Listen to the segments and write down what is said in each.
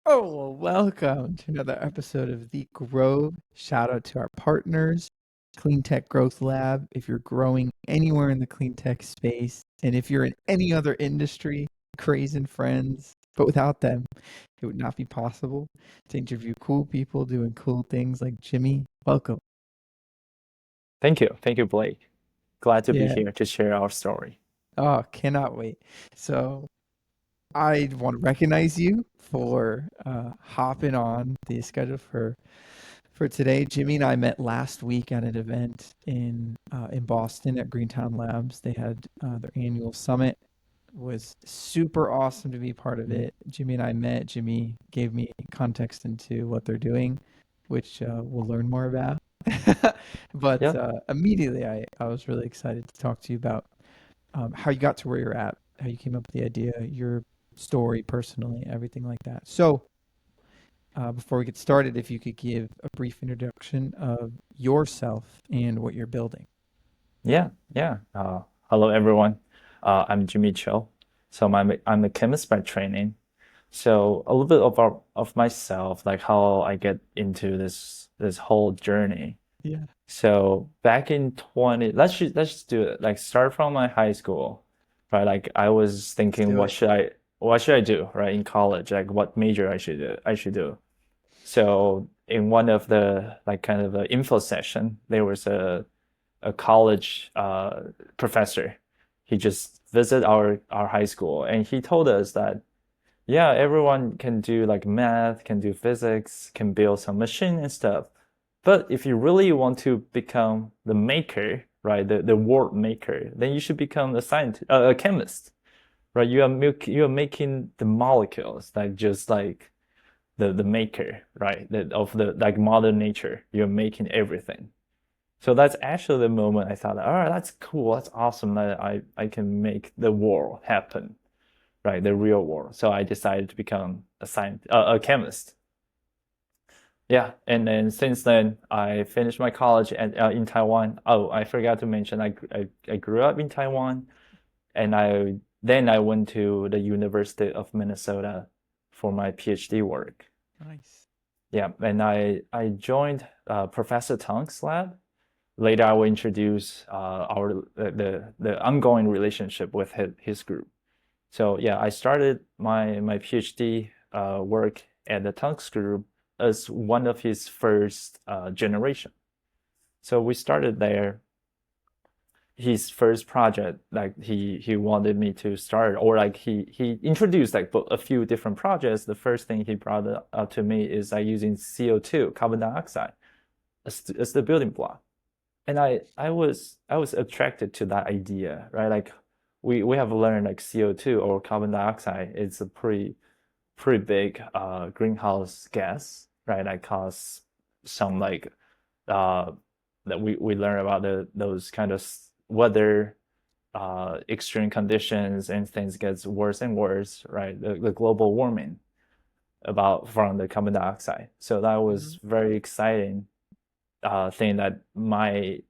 Oh, well, welcome to another episode of The Grove. Shout out to our partners, Clean Tech Growth Lab. If you're growing anywhere in the clean tech space, and if you're in any other industry, Craze and friends, but without them, it would not be possible to interview cool people doing cool things like Jimmy. Welcome. Thank you. Thank you, Blake. Glad to be Yeah. here to share our story. Oh, cannot wait. So I want to recognize you for hopping on the schedule for today. Jimmy and I met last week at an event in Boston at Greentown Labs. They had their annual summit. It was super awesome to be part of Mhm. it. Jimmy and I met. Jimmy gave me context into what they're doing, which we'll learn more about. But Yeah, immediately, I was really excited to talk to you about how you got to where you're at, how you came up with the idea, your story personally, everything like that. So, before we get started, if you could give a brief introduction of yourself and what you're building. yeah. Hello, everyone. I'm Jimmy Chiu. So I'm a chemist by training. So a little bit of myself, like how I get into this whole journey. Yeah, So back in 20, let's just do it. Like start from my high school, right? Like I was let's thinking, do it. what should I do, right? In college, like what major I should do. So in one of the like kind of the info session, there was a college professor. He just visited our high school and he told us that yeah, everyone can do like math, can do physics, can build some machine and stuff. But if you really want to become the maker, right, the world maker, then you should become a scientist, a chemist, right? You are making the molecules, like just like the maker, right? Of the like mother nature. You're making everything. So that's actually the moment I thought, all right, that's cool, that's awesome that I can make the world happen, right? The real world. So I decided to become a chemist. Yeah, and then since then I finished my college in Taiwan. Oh, I forgot to mention I grew up in Taiwan, and I went to the University of Minnesota for my PhD work. Nice. Yeah, and I joined Professor Tong's lab. Later, I will introduce our the ongoing relationship with his group. So yeah, I started my PhD work at the Tong's group as one of his first generation. So we started there. His first project, like he wanted me to start, or like he introduced like a few different projects. The first thing he brought up to me is like using CO2, carbon dioxide, as the building block. And I was attracted to that idea, right? Like we have learned like CO2 or carbon dioxide is a pretty big greenhouse gas, right? That cause some like uh that we learn about those kind of weather extreme conditions and things gets worse and worse, right? The global warming about from the carbon dioxide. So that Hmm. was very exciting thing that my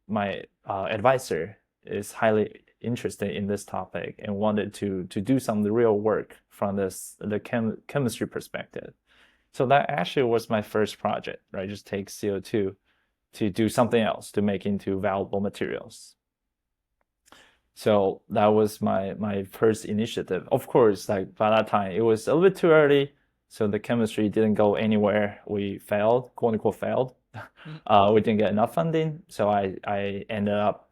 advisor is highly interested in this topic and wanted to do some real work from the chemistry perspective. So that actually was my first project, right? Just take CO2 to do something else to make into valuable materials. So that was my first initiative. Of course, like by that time it was a little bit too early, so the chemistry didn't go anywhere. We failed, quote unquote failed. We didn't get enough funding, so I ended up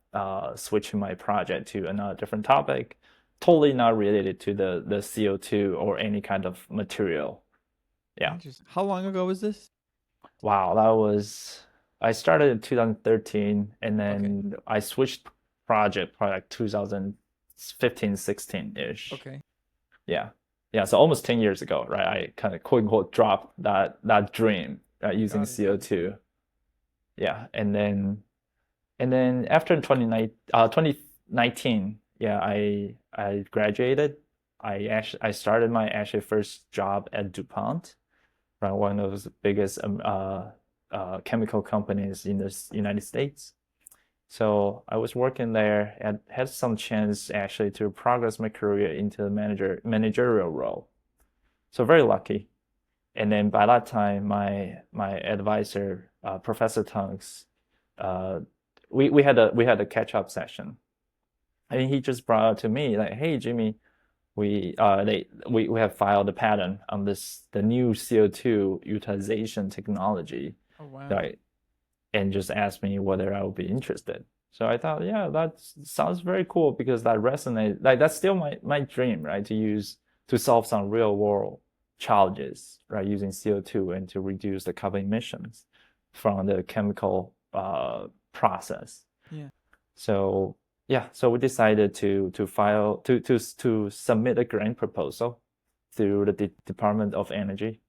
switching my project to another different topic, totally not related to the CO2 or any kind of material. Yeah. Interesting. How long ago was this? Wow, that was I started in 2013 and Okay. then I switched project probably like 2015, 16-ish. Okay. Yeah. Yeah, so almost 10 years ago, right? I kind of quote unquote dropped that dream using Got it. CO2. Yeah. And then after 2019, yeah, I graduated. I started my actually first job at DuPont, right? One of the biggest chemical companies in the United States. So I was working there and had some chance actually to progress my career into the managerial role. So very lucky. And then by that time, my advisor, Professor Tunks, uh, we had a catch up session, and he just brought up to me like, "Hey, Jimmy, we have filed a patent on the new CO2 utilization technology, Oh wow. right?" And just asked me whether I would be interested. So I thought, yeah, that sounds very cool because that resonates. Like that's still my dream, right? To solve some real world challenges, right? Using CO2 and to reduce the carbon emissions from the chemical process. Yeah. So yeah, so we decided to submit a grant proposal through the Department of Energy,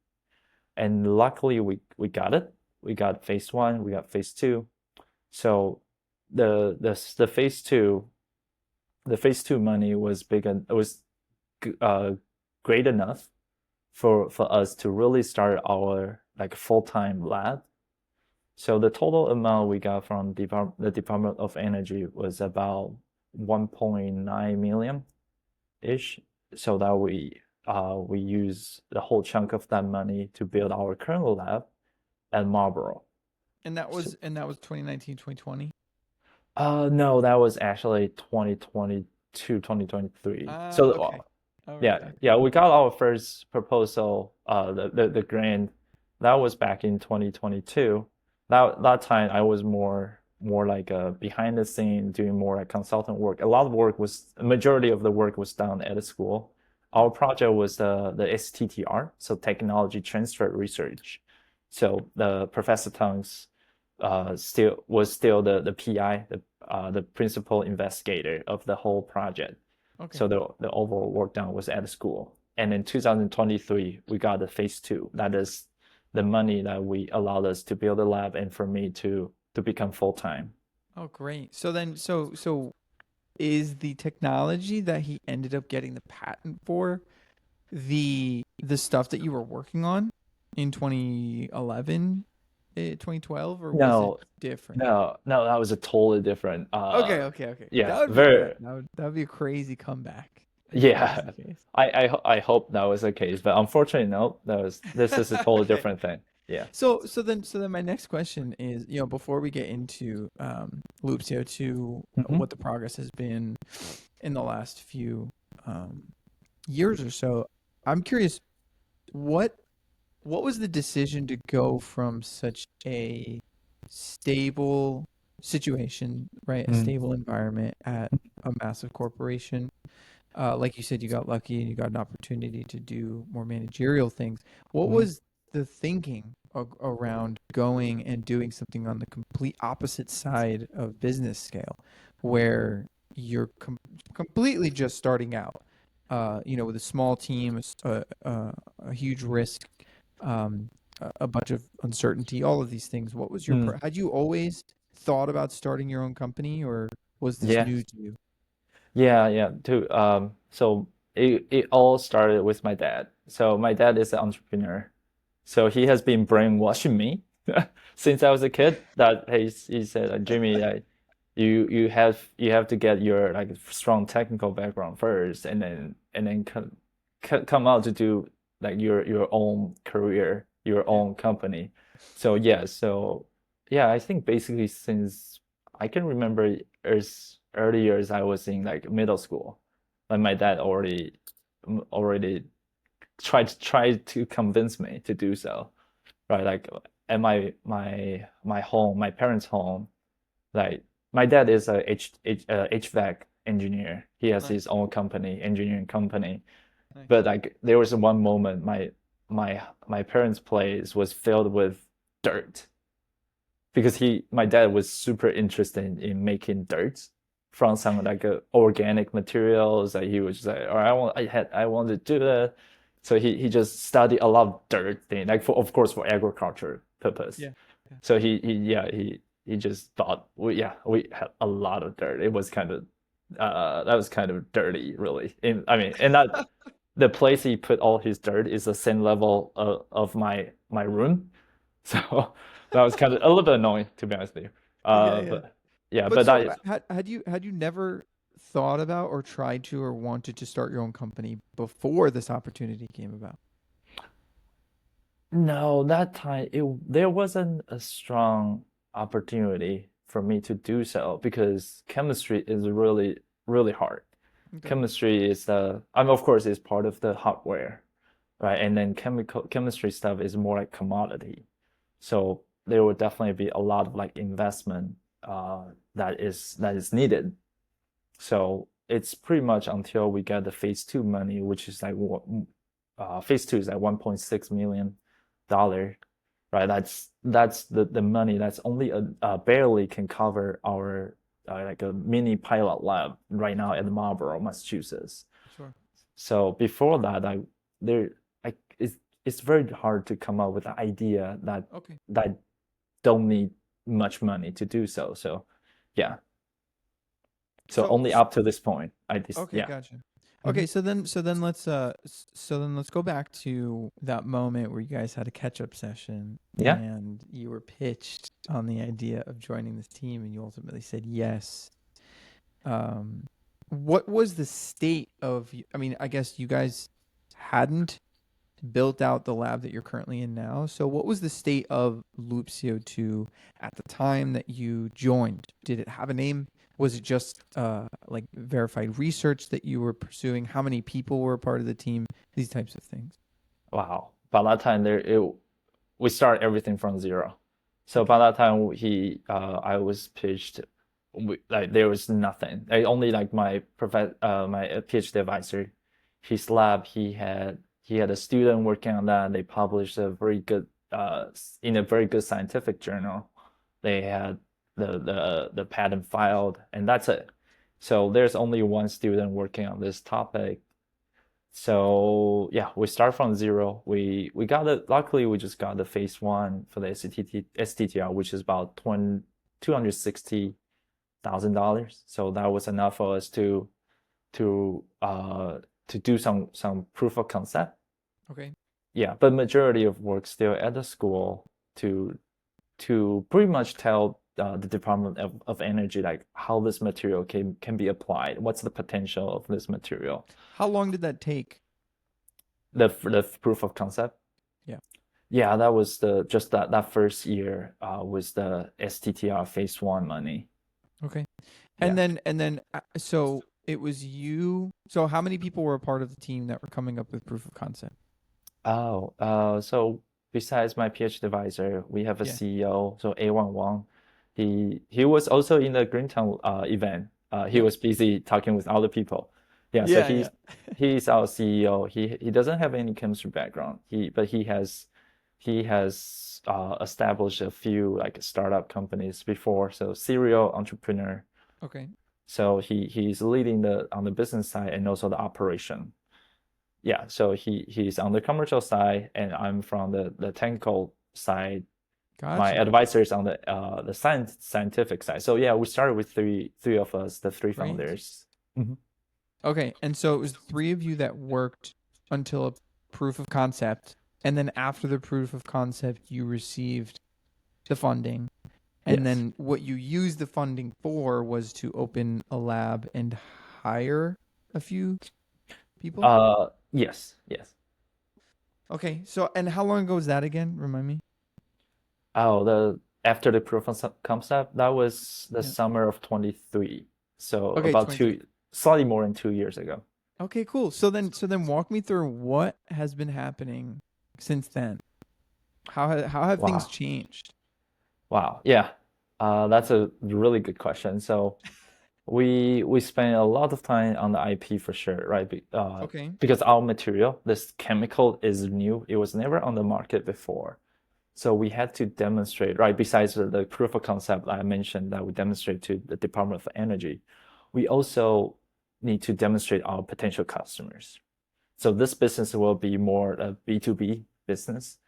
and luckily we got it. We got phase one, we got phase two. So the phase two money was big and it was uh, great enough for us to really start our like full-time lab. So the total amount we got from the Department of Energy was about 1.9 million ish. So that we use the whole chunk of that money to build our current lab at Marlboro. So, And that was 2019, 2020. no, that was actually 2022, 2023. Ah, So okay. All right. yeah, Okay. yeah, we got our first proposal, the grant, that was back in 2022. That time I was more like behind the scene doing more like consultant work. A majority of the work was done at the school. Yeah. Our project was the STTR, so technology transfer research. So the Professor Tongs still the PI, the principal investigator of the whole project. Okay. So the overall work done was at the school. And in 2023, we got the phase two. That is the money that we allowed us to build a lab and for me to become full time. Oh, great. So then, so is the technology that he ended up getting the patent for the stuff that you were working on in 2011, 2012, or was it No, different? no, that was a totally different. Okay, okay, okay. Yeah, That would be very, great. That would be a crazy comeback if that was yeah. the case. I hope that was the case, but unfortunately, no. This is a totally Okay. different thing. Yeah. So then my next question is, before we get into Loop CO2, Hmm. what the progress has been in the last few years or so, I'm curious, what what was the decision to go from such a stable situation, right? A stable environment at a massive corporation. Like you said, you got lucky and you got an opportunity to do more managerial things. What Hmm. was the thinking around going and doing something on the complete opposite side of business scale, where you're completely just starting out, with a small team, a huge risk, um, a bunch of uncertainty, all of these things. What was Mm. had you always thought about starting your own company, or was this Yeah. new to you? Yeah, yeah, too. So it all started with my dad. So my dad is an entrepreneur. So he has been brainwashing me since I was a kid that he said, Jimmy, you have to get your like strong technical background first, and then come out to do like your own career, your Yeah. own company. So I think basically since I can remember as earlier as I was in like middle school, like my dad already tried to convince me to do so, right? Like at my home, my parents' home, like my dad is a HVAC engineer. He has his Nice. own company, engineering company. Nice. But like there was one moment my parents' place was filled with dirt because my dad was super interested in making dirt from some like organic materials. Like he was just like, all right, I want to do that. So he just studied a lot of dirt thing, like for of course for agriculture purpose. Yeah. Yeah. So he just thought we had a lot of dirt. It was kind of that was kind of dirty, really. I mean, and that the place he put all his dirt is the same level of my room. So that was kind of a little bit annoying, to be honest with you. Yeah, yeah. But yeah, But but so that had you never thought about or tried to or wanted to start your own company before this opportunity came about? No, that time there wasn't a strong opportunity for me to do so because chemistry is really, really hard. Okay. Chemistry is of course, is part of the hardware, right? And then chemistry stuff is more like commodity. So there would definitely be a lot of like investment that is needed. So it's pretty much until we get the phase two money, which is like phase two is like $1.6 million, right? That's the money that's only barely can cover our like a mini pilot lab right now at Marlborough, Massachusetts. Sure. So before that, there I it's very hard to come up with an idea Okay. that don't need much money to do so. So yeah. So So, only up to this point, okay, yeah. gotcha. Mhm. Okay, so then let's go back to that moment where you guys had a catch-up session Yeah. and you were pitched on the idea of joining this team and you ultimately said yes. What was the state of, I mean, I guess you guys hadn't built out the lab that you're currently in now. So what was the state of Loop CO2 at the time that you joined? Did it have a name? Was it just like verified research that you were pursuing? How many people were a part of the team? These types of things. Wow. By that time, we start everything from zero. So Okay. by that time, I was pitched, like there was nothing. I only like my PhD advisor, his lab. He had a student working on that. They published in a very good scientific journal. They had the patent filed, and that's it. So there's only one student working on this topic. So yeah, we start from zero. We got it. Luckily, we just got the phase one for the STTR, which is about $260,000. So that was enough for us to to do some proof of concept. Okay. Yeah, but majority of work still at the school to pretty much tell the Department of Energy like how this material can be applied. What's the potential of this material? How long did that take? The proof of concept. Yeah. Yeah, that was that first year was the STTR phase one money. Okay. Yeah. So it was you. So how many people were a part of the team that were coming up with proof of concept? Oh, so besides my PhD advisor, we have a Yeah. CEO, so A1 Wang. He was also in the Greentown event. He Yep. was busy talking with other people. Yeah, so Yeah, yeah. he's our CEO. He doesn't have any chemistry background. He has established a few like startup companies before, so serial entrepreneur. Okay. So he's leading on the business side and also the operation. Yeah, so he's on the commercial side, and I'm from the technical side. My Gotcha. advisor is on the scientific side. So yeah, we started with three of us, the three Great. founders. Mhm. Okay, and so it was three of you that worked until a proof of concept, and then after the proof of concept, you received the funding, and Yes. then what you used the funding for was to open a lab and hire a few people. Yes, yes. Okay, so and how long ago was that again? Remind me. Oh, the after the proof of concept, that was the Yeah. summer of 23. So Okay, about 23. slightly more than 2 years ago. Okay, cool. So then walk me through what has been happening since then. How have things Wow. changed? Wow. Yeah. That's a really good question. So we spend a lot of time on the IP for sure, right? Okay. Because our material, this chemical is new. It was never on the market before. So we had to demonstrate, right? Besides the proof of concept I mentioned that we demonstrate to the Department of Energy, we also need to demonstrate our potential customers. So this business will be more a B2B business.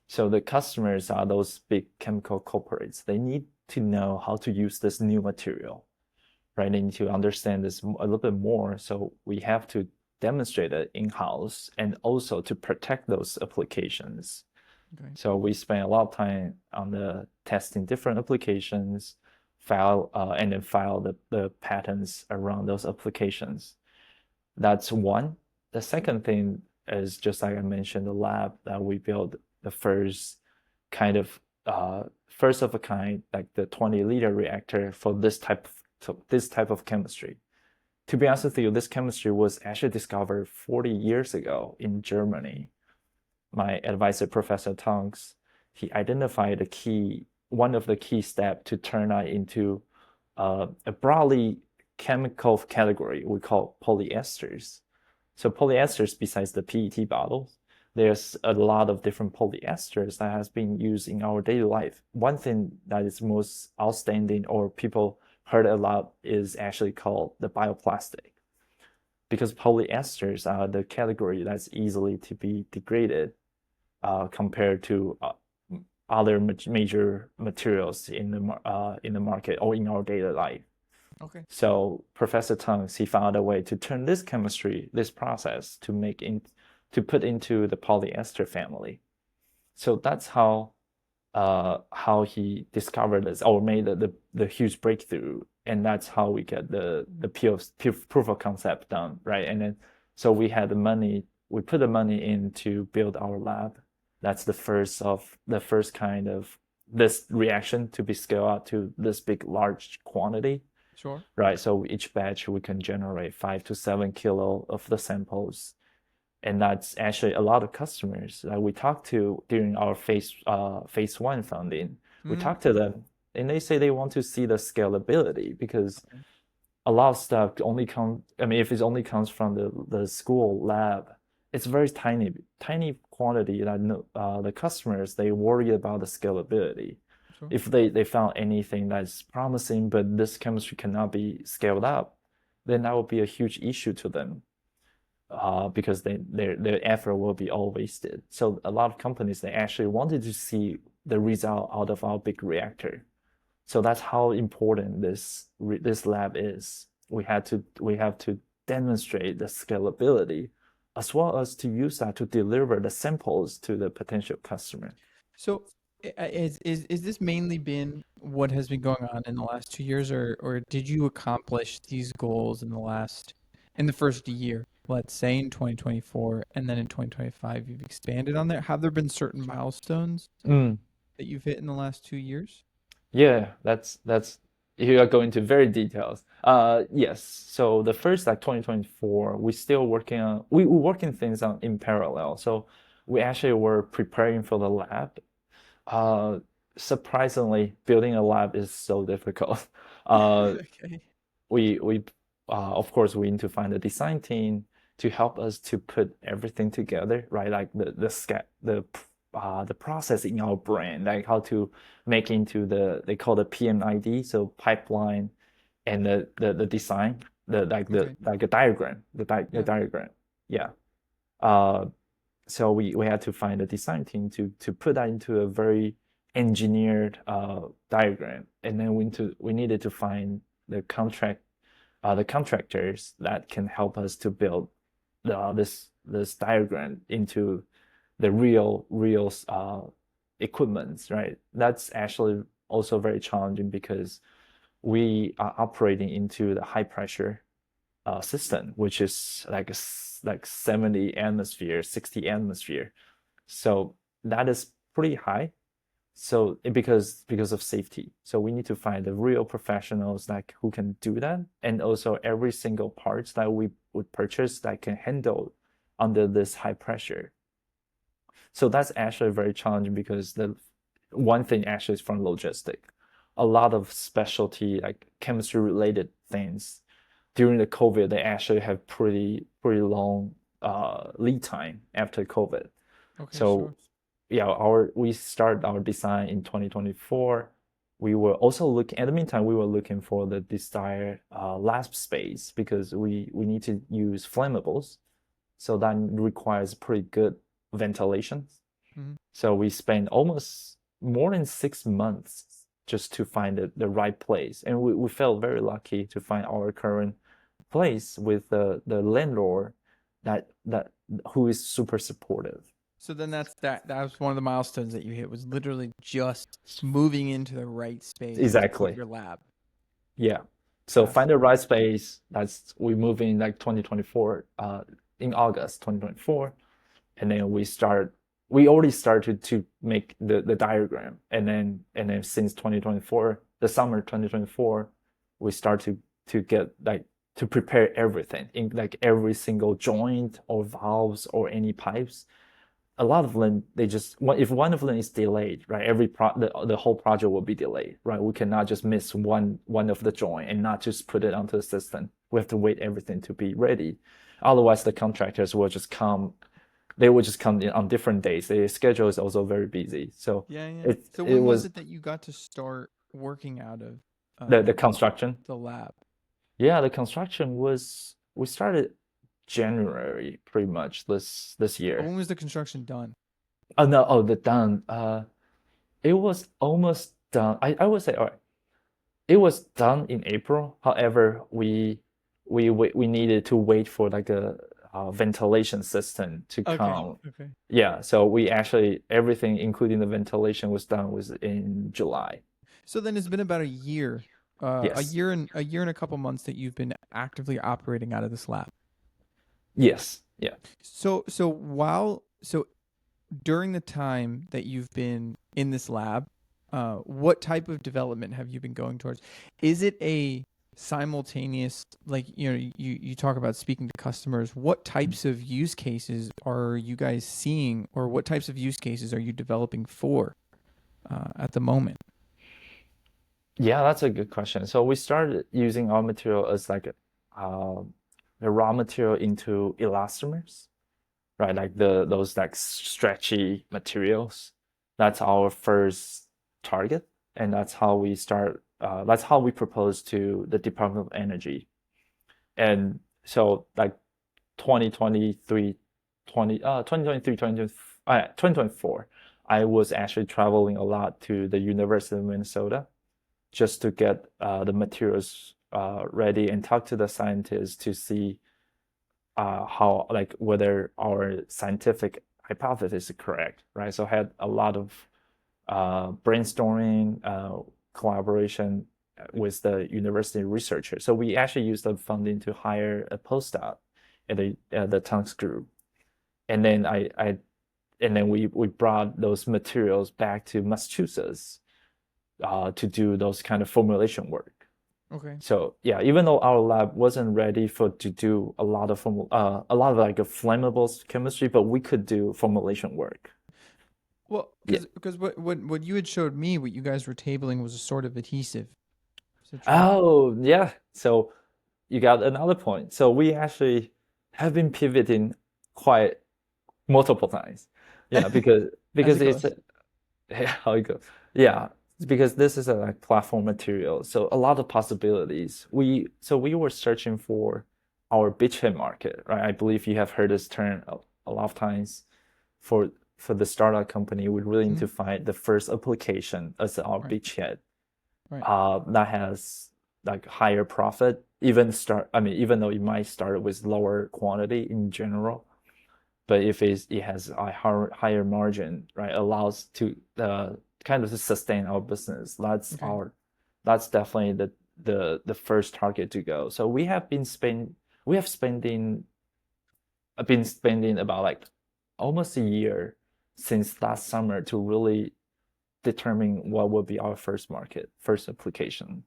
So the customers are those big chemical corporates. They need to know how to use this new material, right? They need to understand this a little bit more. So we have to demonstrate it in-house and also to protect those applications. Okay. So we spend a lot of time on the testing different applications, and then file the patents around those applications. That's one. The second thing is just like I mentioned, the lab that we built the first kind of first of a kind, like the 20-liter reactor for this type of chemistry. To be honest with you, this chemistry was actually discovered 40 years ago in Germany. My advisor, Professor Tonks, he identified one of the key steps to turn that into a broadly chemical category we call polyesters. So polyesters, besides the PET bottles, there's a lot of different polyesters that has been used in our daily life. One thing that is most outstanding or people heard a lot is actually called the bioplastic, because polyesters are the category that's easily to be degraded compared to other major materials in the market or in our daily life. Okay. So Professor Tonks, he found a way to turn this process to put into the polyester family. So that's how he discovered this or made the huge breakthrough, and that's how we get the proof of concept done, right? And then so we put the money in to build our lab. That's the first kind of this reaction to be scaled out to this large quantity. Sure. Right. So each batch we can generate 5 to 7 kilo of the samples. And that's actually a lot of customers that we talked to during our phase one funding. We talked to them and they say they want to see the scalability, because a lot of stuff if it only comes from the school lab, it's very tiny quantity that the customers, they worry about the scalability. Sure. If they found anything that's promising, but this chemistry cannot be scaled up, then that would be a huge issue to them, because their effort will be all wasted. So a lot of companies, they actually wanted to see the result out of our big reactor. So that's how important this lab is. We have to demonstrate the scalability, as well as to use that to deliver the samples to the potential customer. So is this mainly been what has been going on in the last 2 years, or did you accomplish these goals in the first year, let's say in 2024, and then in 2025 you've expanded on that? Have there been certain milestones that you've hit in the last 2 years? Yeah, that's you are going to very details. Yes. So the first, like 2024, we were working things on in parallel. So we actually were preparing for the lab. Surprisingly, building a lab is so difficult. Okay. We of course we need to find a design team to help us to put everything together, right? Like the process in our brain, like how to make into they call the PMID, so pipeline, and the design, like a diagram, the diagram. Yeah. So we had to find a design team to put that into a very engineered diagram, and then we needed to find the contractors that can help us to build this diagram into the real equipments, right? That's actually also very challenging, because we are operating into the high pressure system, which is like 70 atmosphere, 60 atmosphere. So that is pretty high. So because of safety. So we need to find the real professionals who can do that, and also every single parts that we would purchase that can handle under this high pressure. So that's actually very challenging, because the one thing actually is from logistic. A lot of specialty, like chemistry related things, during the COVID, they actually have pretty long lead time after COVID. Okay, so sure. Yeah, we started our design in 2024. We were also looking, at the meantime, we were looking for the desired lab space, because we need to use flammables. So that requires pretty good ventilation. So we spent almost more than 6 months just to find the right place. And we felt very lucky to find our current place with the landlord that who is super supportive. So then that was one of the milestones that you hit, was literally just moving into the right space to put your lab. Yeah. So find the right space. We move in like 2024, in August 2024, and then we start we already started to make the diagram, and then since 2024, the summer 2024, we start to get like to prepare everything in like every single joint or valves or any pipes. A lot of them, they just, if one of them is delayed, right, the whole project will be delayed, right? We cannot just miss one of the joint and not just put it onto the system. We have to wait everything to be ready. Otherwise, the contractors will just come. They will just come in on different days. Their schedule is also very busy. So Yeah, yeah. it So it when was was it that you got to start working out of the construction. the lab? Yeah, the construction was we started January pretty much this year. When was the construction done? Oh no, oh the done. It was almost done. I would say, all right, it was done in April. However, we needed to wait for like a ventilation system to Okay. come. Okay. Yeah, so we actually everything, including the ventilation, was in July. So then it's been about Yes, a year and a couple months that you've been actively operating out of this lab. yes, yeah. So during the time that you've been in this lab, what type of development have you been going towards? Is it a simultaneous, like, you talk about speaking to customers, what types of use cases are you guys seeing, or what types of use cases are you developing for at the moment? Yeah, that's a good question. So we started using our material as like a raw material into elastomers, right? Like those like stretchy materials. That's our first target, and that's how we start. That's how we propose to the Department of Energy. And so like 2023, 2023, 2024, I was actually traveling a lot to the University of Minnesota just to get the materials ready and talk to the scientists to see how like whether our scientific hypothesis is correct, right? So I had a lot of brainstorming, collaboration with the university researchers. So we actually used the funding to hire a postdoc at the Tunks group, and then we brought those materials back to Massachusetts to do those kind of formulation work. Okay. So yeah, even though our lab wasn't ready for to do a lot of like a flammables chemistry, but we could do formulation work. Well, Yeah. because what you had showed me, what you guys were tabling was a sort of adhesive. Is that true? Oh yeah. So you got another point. So we actually have been pivoting quite multiple times. Yeah, As because it it's goes. how it goes. Yeah, because this is a like platform material, so a lot of possibilities. We were searching for our beachhead market, right? I believe you have heard this term a lot of times. For for the startup company, we really need Hmm. to find the first application as our Right. beachhead Right. that has like higher profit. Even though it might start with lower quantity in general, but if it has a higher margin, right, allows to kind of to sustain our business. Okay. That's definitely the first target to go. So we have spending been spending about like almost a year since last summer to really determine what will be our first market, first application.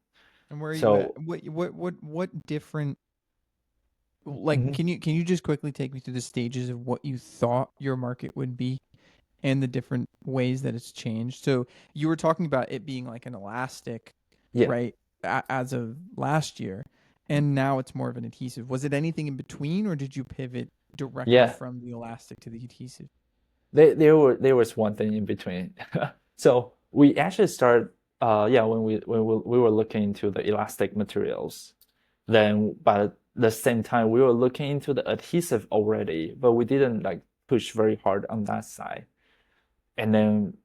And where are you at? So What different, like, mhm, can you just quickly take me through the stages of what you thought your market would be and the different ways that it's changed? So you were talking about it being like an elastic, yeah, right, as of last year, and now it's more of an adhesive. Was it anything in between, or did you pivot directly yeah, from the elastic to the adhesive? there was one thing in between. So we actually started yeah when we were looking into the elastic materials. Then by the same time we were looking into the adhesive already, but we didn't like push very hard on that side. And then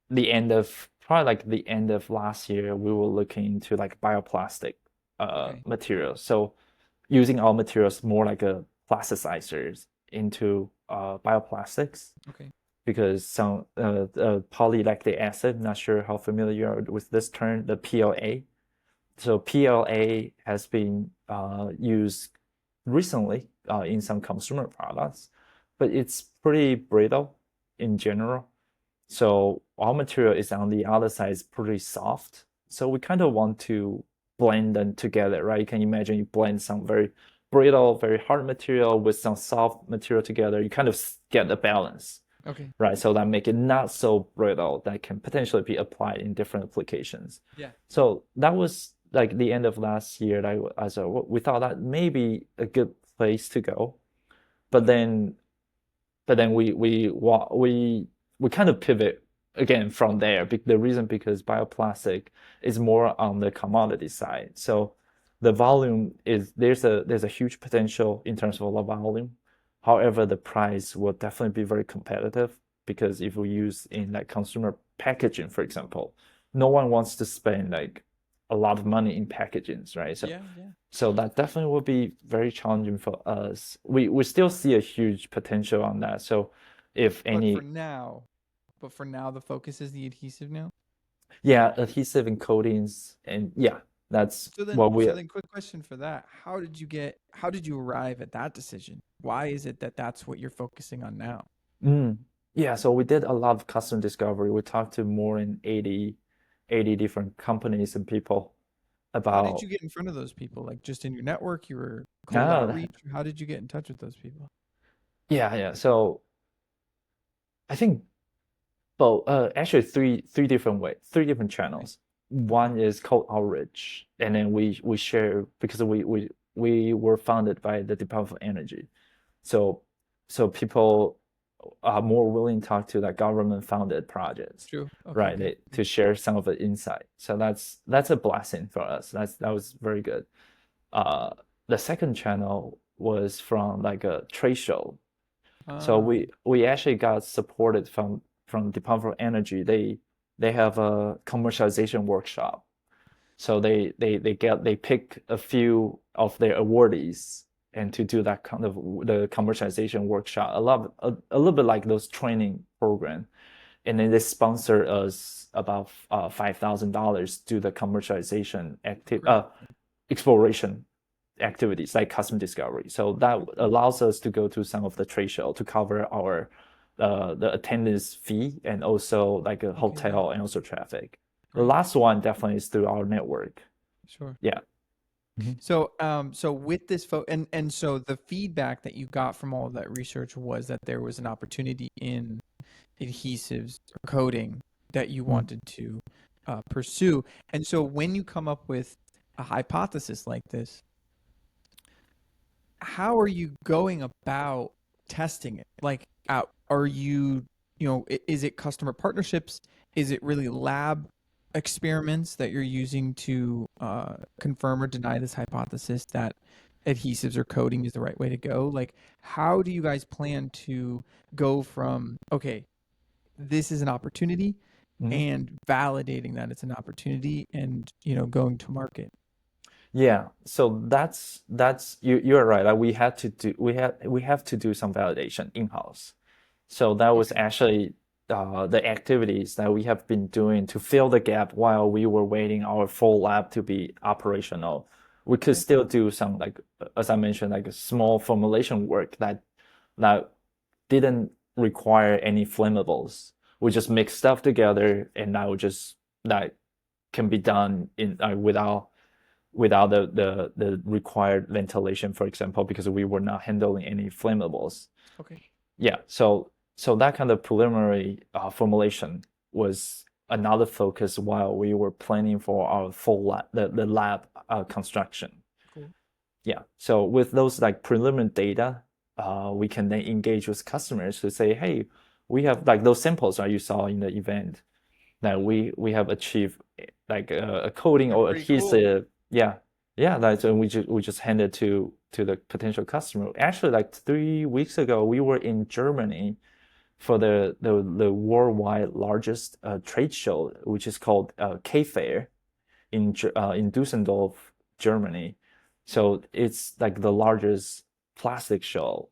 the end of last year, we were looking into like bioplastic Okay. materials. So using our materials more like a plasticizers into bioplastics Okay. because some polylactic acid, not sure how familiar you are with this term, the PLA. So PLA has been used recently in some consumer products, but it's pretty brittle. in general. So our material is on the other side is pretty soft. So we kind of want to blend them together, right? You can imagine you blend some very brittle, very hard material with some soft material together. You kind of get the balance, Okay. right? So that make it not so brittle that can potentially be applied in different applications. Yeah. So that was like the end of last year. We thought that maybe a good place to go, but then we kind of pivot again from there. The reason because bioplastic is more on the commodity side. So the volume is there's a huge potential in terms of the volume. However, the price will definitely be very competitive because if we use in like consumer packaging, for example, no one wants to spend like a lot of money in packagings, right? So Yeah, yeah. so that definitely will be very challenging for us. We still see a huge potential on that. So if But for any, now, the focus is the adhesive now. yeah, adhesive and coatings, and yeah, that's what we. So then, quick question for that: How did you arrive at that decision? Why is it that that's what you're focusing on now? Mm, yeah, so we did a lot of custom discovery. We talked to more than 80 different companies and people How did about. you get in front of those people? Like just in your network, you were cold Ah, outreach. How did you get in touch with those people? yeah. So I think well, actually three different ways, three different Okay. channels. Okay. One is called outreach, and then we share because we were founded by the Department of Energy, so people are more willing to talk to like government funded projects, True. Okay. right? Okay. To share some of the insight. So that's a blessing for us. That was very good. Uh, the second channel was from like a trade show, so Ah, we actually got supported from Department of Energy. They have a commercialization workshop. So they pick a few of their awardees and to do that kind of the commercialization workshop. A little bit like those training program. And then they sponsor us about $5,000 to the commercialization great. exploration activities like custom discovery. So that Okay. allows us to go to some of the trade show to cover our the attendance fee and also like a Okay. Yeah. hotel and also traffic. The Great. last one definitely is through our network. Sure. Yeah. Mhm. So with this and so the feedback that you got from all of that research was that there was an opportunity in adhesives or coating that you Mm. wanted to pursue. And so when you come up with a hypothesis like this, how are you going about testing it? Like, are you, is it customer partnerships? Is it really lab experiments that you're using to confirm or deny this hypothesis that adhesives or coating is the right way to go? Like, how do you guys plan to go from, okay, this is an opportunity Mhm. and validating that it's an opportunity and, going to market? Yeah, so that's you're right. Like we have to do some validation in-house. So that was Okay. actually the activities that we have been doing to fill the gap while we were waiting our full lab to be operational. We could Okay. still do some like as I mentioned, like a small formulation work that didn't require any flammables. We just mix stuff together and now just that can be done in without the required ventilation, for example, because we were not handling any flammables. Okay. Yeah, so that kind of preliminary formulation was another focus while we were planning for our full lab, the lab construction. Cool. Yeah, so with those like preliminary data, we can then engage with customers to say, hey, we have like those samples that you saw in the event that we have achieved like a coating They're or pretty cool. adhesive. Yeah, yeah. That's and we just handed to the potential customer. Actually, like 3 weeks ago, we were in Germany for the worldwide largest trade show, which is called K Fair in Düsseldorf, Germany. So it's like the largest plastic show.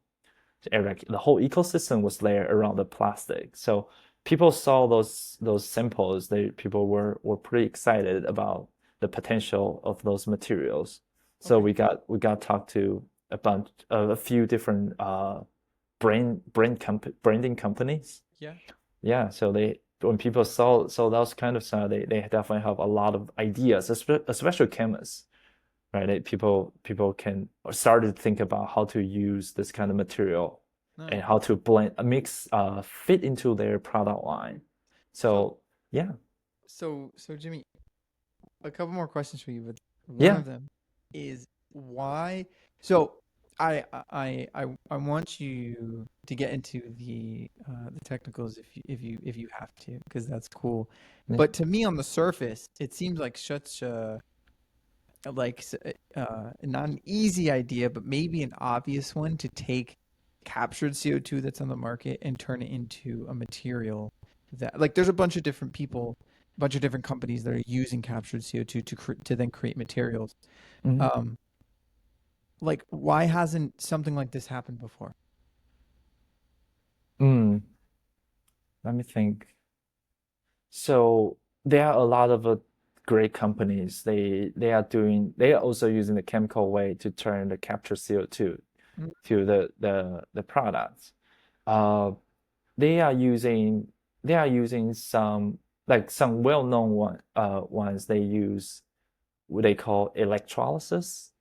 And like the whole ecosystem was there around the plastic. So people saw those samples. People were pretty excited about the potential of those materials. So Okay. we got talked to a few different branding companies. Yeah. Yeah, so when people saw those kind of stuff, they definitely have a lot of ideas, especially chemists, right? People can start to think about how to use this kind of material and Nice. how to blend, mix, fit into their product line. So So yeah, so Jimmy, a couple more questions for you, but one yeah. of them is why. So I want you to get into the technicals if you have to, because that's cool. Yeah. But to me, on the surface, it seems like such a not an easy idea, but maybe an obvious one to take captured CO2 that's on the market and turn it into a material that, like, there's a bunch of different people, a bunch of different companies that are using captured CO2 to then create materials. Mhm. Um, like, why hasn't something like this happened before? Mm, let me think. So there are a lot of great companies. They are also using the chemical way to turn the captured CO2 Mm. to the products. Uh, they are using they are using some well-known ones. They use what they call electrolysis.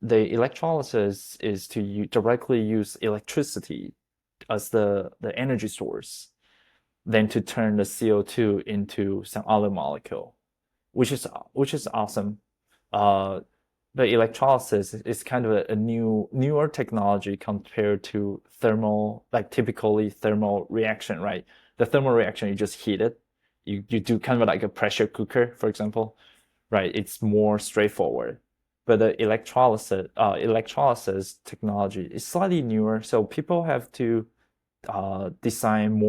The electrolysis is to directly use electricity as the energy source, then to turn the CO2 into some other molecule, which is awesome. Uh, the electrolysis is kind of a newer technology compared to typically thermal reaction, right? The thermal reaction, you just heat it. You do kind of like a pressure cooker, for example, right? It's more straightforward. But the electrolysis technology is slightly newer, so people have to design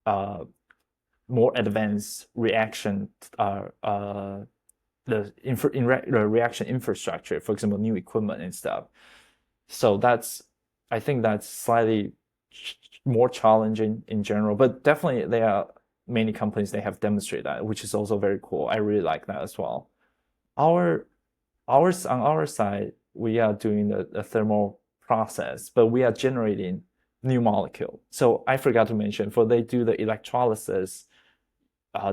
uh, more advanced reaction the reaction infrastructure, for example, new equipment and stuff. So I think that's slightly more challenging in general, but definitely there are many companies they have demonstrated that, which is also very cool. I really like that as well. Our on our side, we are doing the thermal process, but we are generating new molecule. So I forgot to mention, for they do the electrolysis,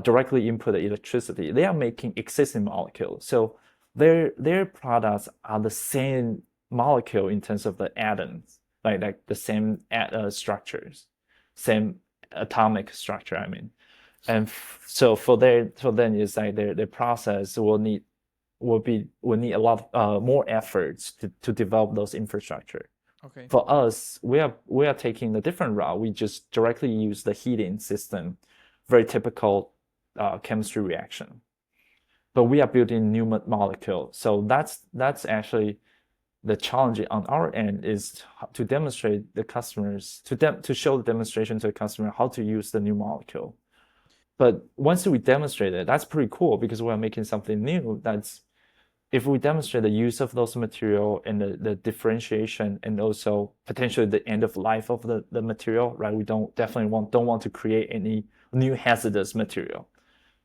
directly input the electricity, they are making existing molecules. So their products are the same molecule in terms of the atoms, like the same structures, same atomic structure. I mean, and so for them, it's like their process will need a lot more efforts to develop those infrastructure. Okay. For us, we are taking the different route. We just directly use the heating system, very typical chemistry reaction. But we are building new molecule. So that's actually the challenge on our end, is to demonstrate the customers to show the demonstration to the customer how to use the new molecule. But once we demonstrate it, that's pretty cool because we are making something new. That's If we demonstrate the use of those material and the differentiation and also potentially the end of life of the material, right? We don't want to create any new hazardous material.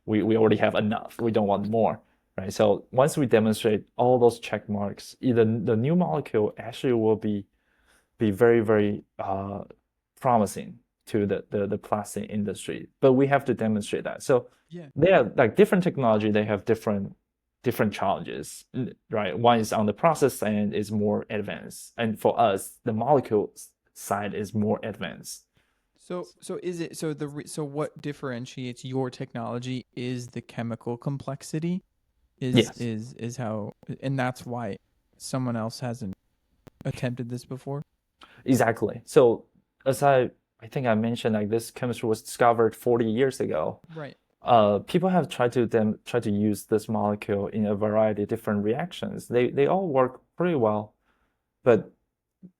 We already have enough. We don't want more, right? So once we demonstrate all those check marks, either the new molecule actually will be very, very promising to the plastic industry. But we have to demonstrate that. So Yeah. they are like different technology, they have different challenges, right? One is on the process end is more advanced, and for us, the molecule side is more advanced. So is it so what differentiates your technology is the chemical complexity Yes, is how, and that's why someone else hasn't attempted this before. exactly. So as I think I mentioned, like this chemistry was discovered 40 years ago. Right. People have tried to use this molecule in a variety of different reactions. They all work pretty well, but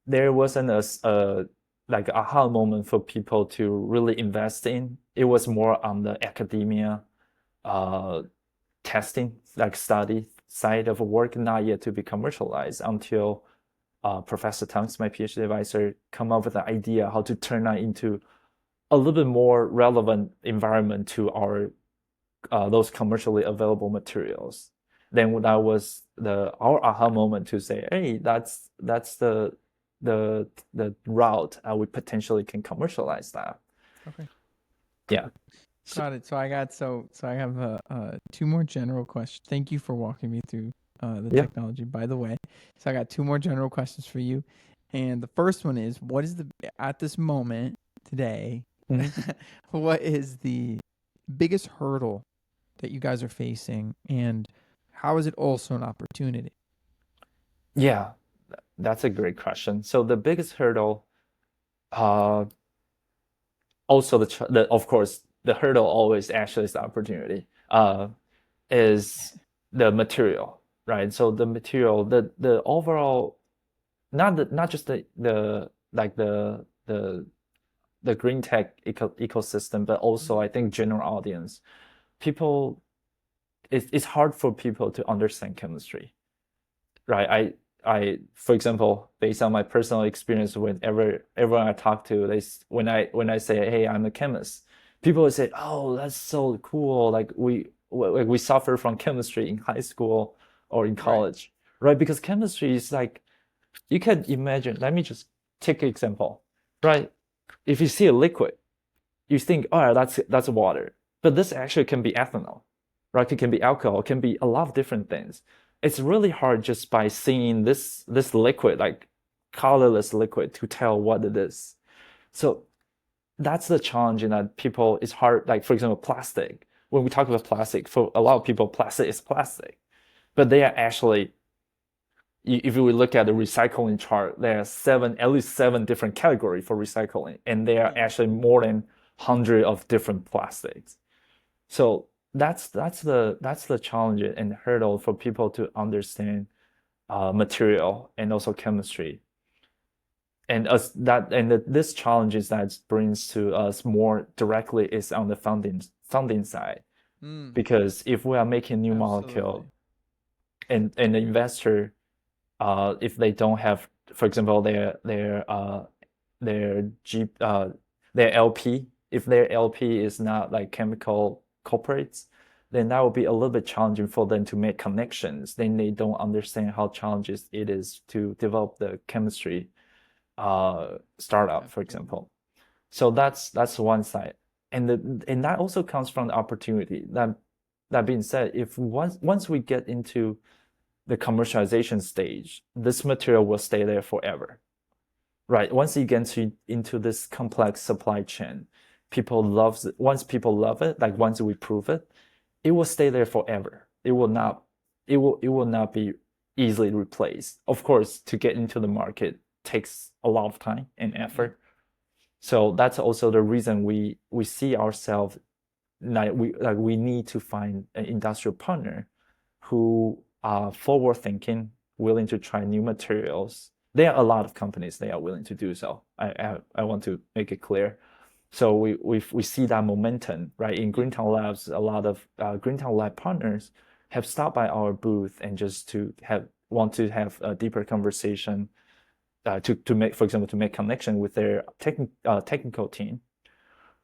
there wasn't a like aha moment for people to really invest in. It was more on the academia uh, testing, like study side of work, not yet to be commercialized until Professor Tunks, my PhD advisor, come up with the idea how to turn that into a little bit more relevant environment to our those commercially available materials. Then that was our aha moment to say, hey, that's the route we potentially can commercialize that. Okay. Yeah. So, Got it. So I have two more general questions. Thank you for walking me through the yeah. technology, by the way. So I got two more general questions for you. And the first one is, what is the at this moment today, Mhm. what is the biggest hurdle that you guys are facing, and how is it also an opportunity? Yeah, that's a great question. So the biggest hurdle, uh, also the of course the hurdle always actually is the opportunity. Is the material, right? So the material, the overall, not just the like the green tech ecosystem, but also Mhm. I think general audience. People, it's hard for people to understand chemistry, right? For example, based on my personal experience, whenever everyone I talk to, when I say, hey, I'm a chemist, people will say, oh, that's so cool. Like we suffer from chemistry in high school or in Right. college, right? Because chemistry is like, you can imagine. Let me just take an example, right? If you see a liquid, you think, oh, that's water, but this actually can be ethanol, right? It can be alcohol, it can be a lot of different things. It's really hard just by seeing this liquid, like colorless liquid, to tell what it is. So that's the challenge in that people, it's hard. Like for example, plastic. When we talk about plastic, for a lot of people, plastic is plastic, but they are actually, if you look at the recycling chart, there are at least seven different categories for recycling, and there are Yeah. actually more than 100 of different plastics. So that's the challenge and hurdle for people to understand material and also chemistry. And this challenges that brings to us more directly is on the funding side, Mm, because if we are making new absolutely. molecule, and the investor, if they don't have, for example, their G their LP, if their LP is not like chemical corporates, then that would be a little bit challenging for them to make connections. Then they don't understand how challenging it is to develop the chemistry startup, for Absolutely. example. So that's one side, and that also comes from the opportunity. That being said, if once we get into the commercialization stage, this material will stay there forever, right? Once you get into this complex supply chain, people loves it. Once people love it, like once we prove it, it will stay there forever. Mm, It will not be easily replaced. Of course, to get into the market takes a lot of time and yeah. effort. So that's also the reason we see ourselves, like we need to find an industrial partner who are forward thinking, willing to try new materials. There are a lot of companies they are willing to do so. I want to make it clear. So we see that momentum, right? In Yeah. Greentown Labs, a lot of Greentown Lab partners have stopped by our booth and just to want to have a deeper conversation, to make, for example, to make connection with their technical team,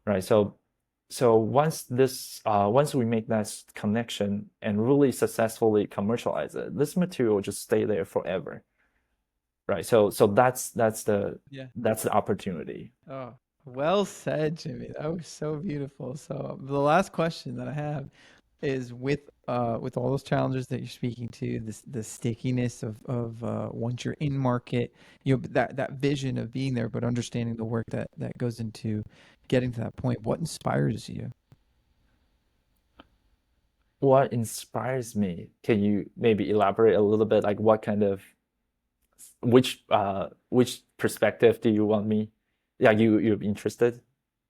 right? So once we make that connection and really successfully commercialize it, this material will just stay there forever, right? So Yeah. that's the opportunity. Oh, well said, Jimmy. That was so beautiful. So the last question that I have is with all those challenges that you're speaking to, this the stickiness of once you're in market, you know, that vision of being there, but understanding the work that goes into getting to that point. What inspires you? What inspires me? Can you maybe elaborate a little bit, like what kind of, which perspective do you want me? Yeah, you're interested?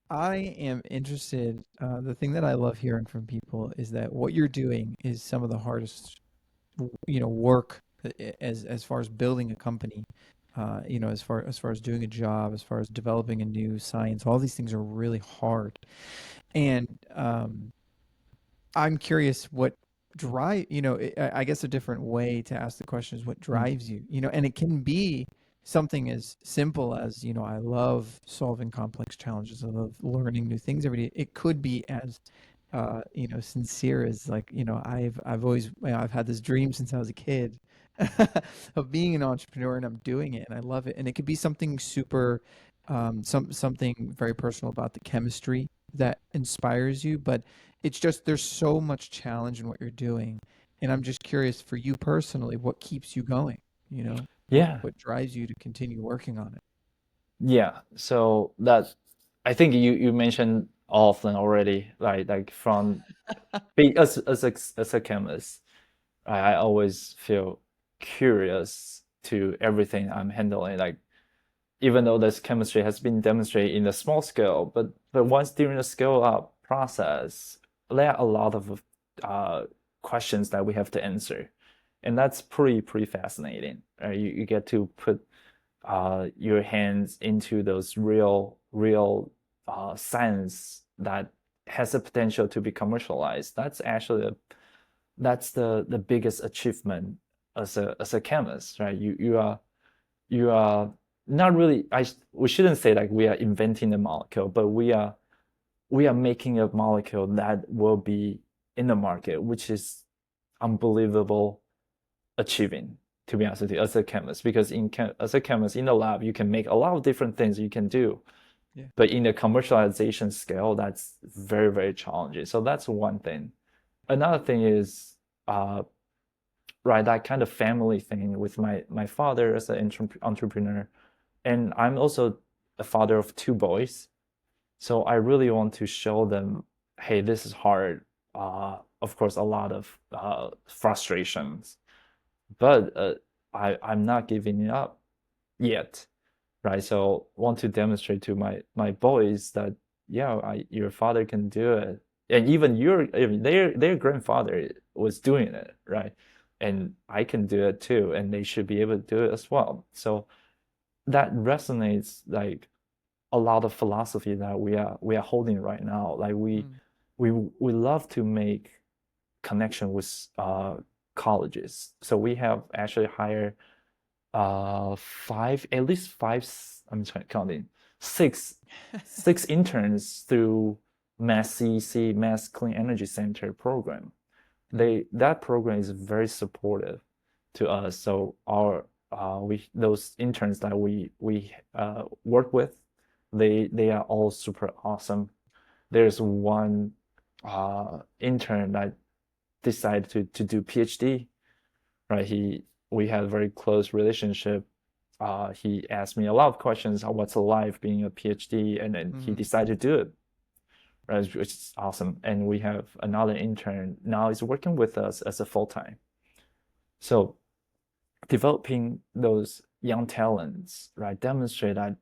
I am interested. The thing that I love hearing from people is that what you're doing is some of the hardest, work as far as building a company. As far as doing a job, as far as developing a new science, all these things are really hard. And I'm curious what I guess a different way to ask the question is what Mm. drives you, and it can be something as simple as, I love solving complex challenges. I love learning new things every day. It could be as, sincere as like, I've always, I've had this dream since I was a kid of being an entrepreneur and I'm doing it and I love it. And it could be something super, something very personal about the chemistry that inspires you, but it's just there's so much challenge in what you're doing. And I'm just curious for you personally, what keeps you going? You know, Yeah. what drives you to continue working on it? Yeah. So that I think you mentioned all of them already, right? Like from being as a chemist, I always feel curious to everything I'm handling. Like even though this chemistry has been demonstrated in a small scale, but once during the scale up process, there are a lot of uh, questions that we have to answer, and that's pretty fascinating. You get to put your hands into those real science that has the potential to be commercialized. That's actually that's the biggest achievement as a chemist, right? You are not really we shouldn't say like we are inventing a molecule, but we are making a molecule that will be in the market, which is unbelievable achieving, to be honest with you, as a chemist. Because as a chemist in the lab, you can make a lot of different things you can do, Yeah. but in the commercialization scale, that's very challenging. So that's one thing. Another thing is right, that kind of family thing with my father as an entrepreneur, and I'm also a father of two boys, so I really want to show them, hey, this is hard. Of course, a lot of frustrations, but I'm not giving it up yet, right? So want to demonstrate to my boys that yeah, your father can do it, and even their grandfather was doing it, right? And I can do it too, and they should be able to do it as well. So that resonates like a lot of philosophy that we are holding right now. Like Mm. we love to make connection with colleges. So we have actually hired five, at least five, I'm trying counting, six interns through Mass CEC, Mass Clean Energy Center program. Mm. That program is very supportive to us. So our those interns that we work with, they are all super awesome. There's one intern that decided to do PhD, right? We had a very close relationship. He asked me a lot of questions on what's it like being a PhD, and then he Mm. decided to do it, right? Which is awesome. And we have another intern now is working with us as a full time. So developing those young talents, right, demonstrate that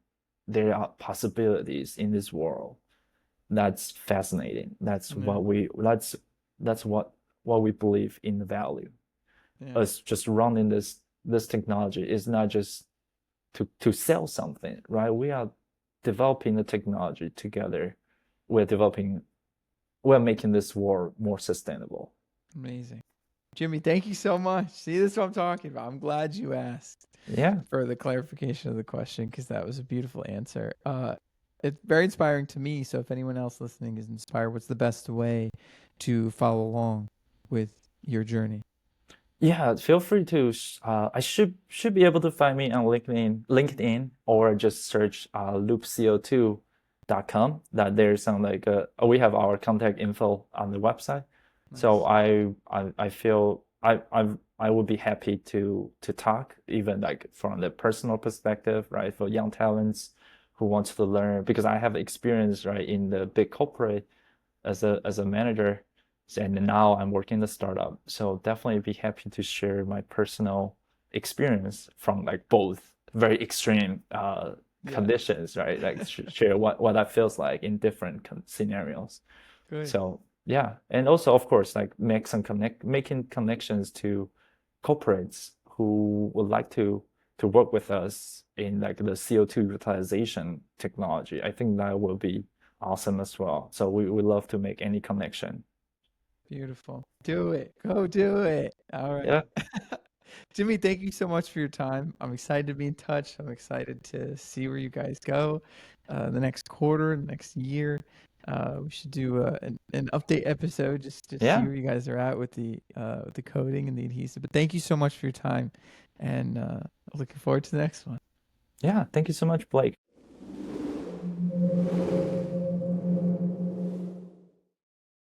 there are possibilities in this world. That's fascinating. That's Yeah. what we that's what we believe in the value. Yeah. Us just running this technology is not just to sell something, right? We are developing the technology together. We're developing, we're making this world more sustainable. Amazing. Jimmy, thank you so much. See, this is what I'm talking about. I'm glad you asked Yeah, for the clarification of the question because that was a beautiful answer. It's very inspiring to me. So if anyone else listening is inspired, what's the best way to follow along with your journey? yeah. Feel free to. I should be able to find me on LinkedIn, or just search Loop CO2.com. That there's some like we have our contact info on the website. So Nice. I feel I would be happy to talk, even like from the personal perspective, right? For young talents who wants to learn, because I have experience, right, in the big corporate as a manager, and now I'm working in the startup. So definitely be happy to share my personal experience from like both very extreme Yeah. conditions, right? Like share what that feels like in different scenarios. Good. So yeah, and also of course like making connections to corporates who would like to work with us in like the CO2 utilization technology. I think that will be awesome as well. So we love to make any connection. Beautiful. Do it. Go do it. All right. Yeah, Jimmy, thank you so much for your time. I'm excited to be in touch. I'm excited to see where you guys go the next quarter, the next year. We should do an update episode just to see yeah, where you guys are at with the coding and the adhesive. But thank you so much for your time, and looking forward to the next one. yeah. Thank you so much, Blake.